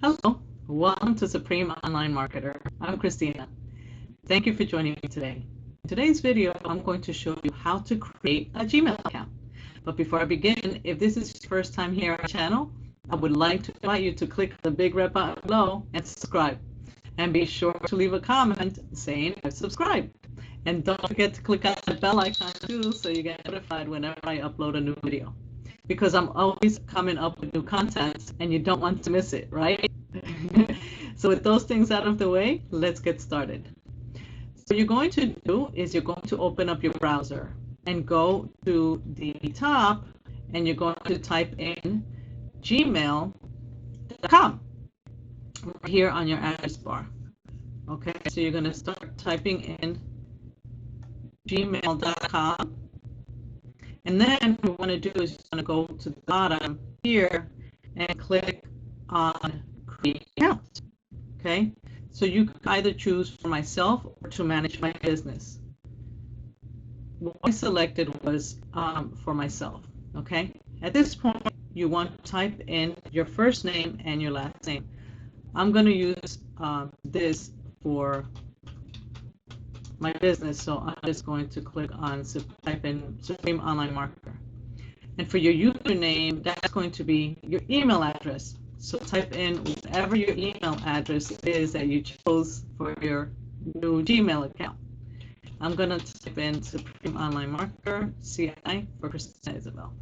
Hello, welcome to Supreme Online Marketer. I'm Cristina. Thank you for joining me today. In today's video, I'm going to show you how to create a Gmail account. But before I begin, if this is your first time here on our channel, I would like to invite you to click the big red button below and subscribe. And be sure to leave a comment saying I've subscribed. And don't forget to click on the bell icon too so you get notified whenever I upload a new video. Because I'm always coming up with new content and you don't want to miss it, right? So with those things out of the way, let's get started. So what you're going to do is you're going to open up your browser and go to the top and you're going to type in gmail.com right here on your address bar. Okay, so you're going to start typing in gmail.com. And then what you want to do is you're going to go to the bottom here and click on Create Account. Okay, so you can either choose for myself or to manage my business. What I selected was for myself. Okay, at this point, you want to type in your first name and your last name. I'm going to use this for my business, so I'm just going to click on type in Supreme Online Marketer. And for your username, that's going to be your email address. So type in whatever your email address is that you chose for your new Gmail account. I'm going to type in Supreme Online Marketer, CI, for Cristina Isabel.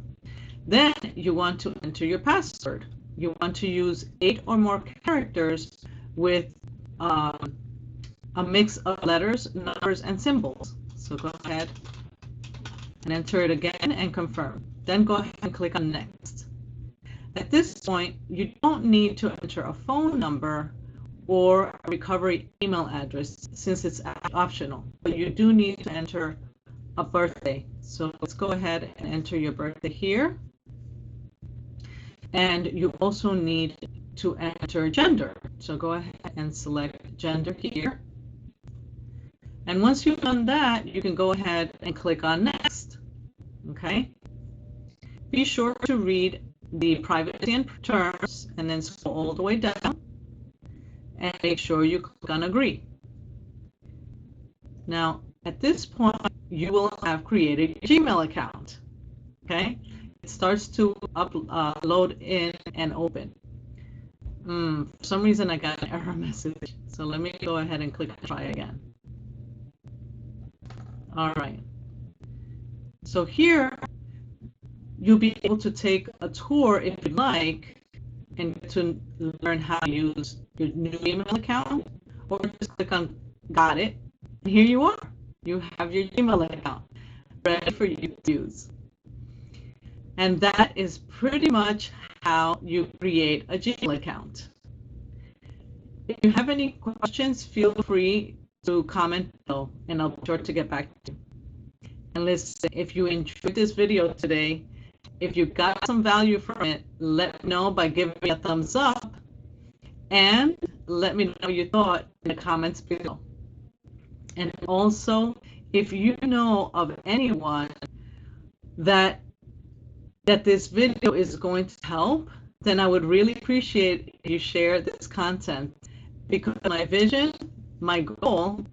Then you want to enter your password. You want to use 8 or more characters with a mix of letters, numbers, and symbols. So go ahead and enter it again and confirm. Then go ahead and click on Next. At this point, you don't need to enter a phone number or a recovery email address since it's optional, but you do need to enter a birthday. So let's go ahead and enter your birthday here. And you also need to enter gender. So go ahead and select gender here. And once you've done that, you can go ahead and click on Next. Okay? Be sure to read the privacy and terms and then scroll all the way down and make sure you click on Agree. Now, at this point, you will have created your Gmail account. Okay? It starts to load in and open. For some reason, I got an error message. So let me go ahead and click Try again. All right. So here, you'll be able to take a tour if you like and to learn how to use your new email account, or just click on Got It. And here you are. You have your Gmail account ready for you to use. And that is pretty much how you create a Gmail account. If you have any questions, feel free to comment below and I'll be sure to get back to you. And listen, if you enjoyed this video today, if you got some value from it, let me know by giving me a thumbs up and let me know what you thought in the comments below. And also, if you know of anyone that this video is going to help, then I would really appreciate if you share this content, because my vision, my goal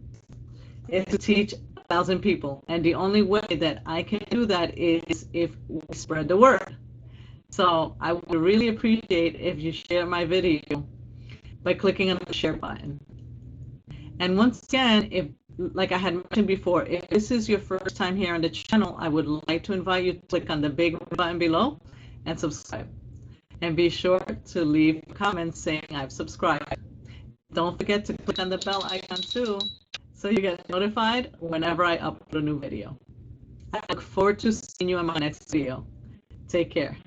is to teach 1,000 people, and the only way that I can do that is if we spread the word. So I would really appreciate if you share my video by clicking on the share button. And once again, if, like I had mentioned before, if this is your first time here on the channel, I would like to invite you to click on the big button below and subscribe. And be sure to leave comments saying I've subscribed. Don't forget to click on the bell icon too, so you get notified whenever I upload a new video. I look forward to seeing you in my next video. Take care.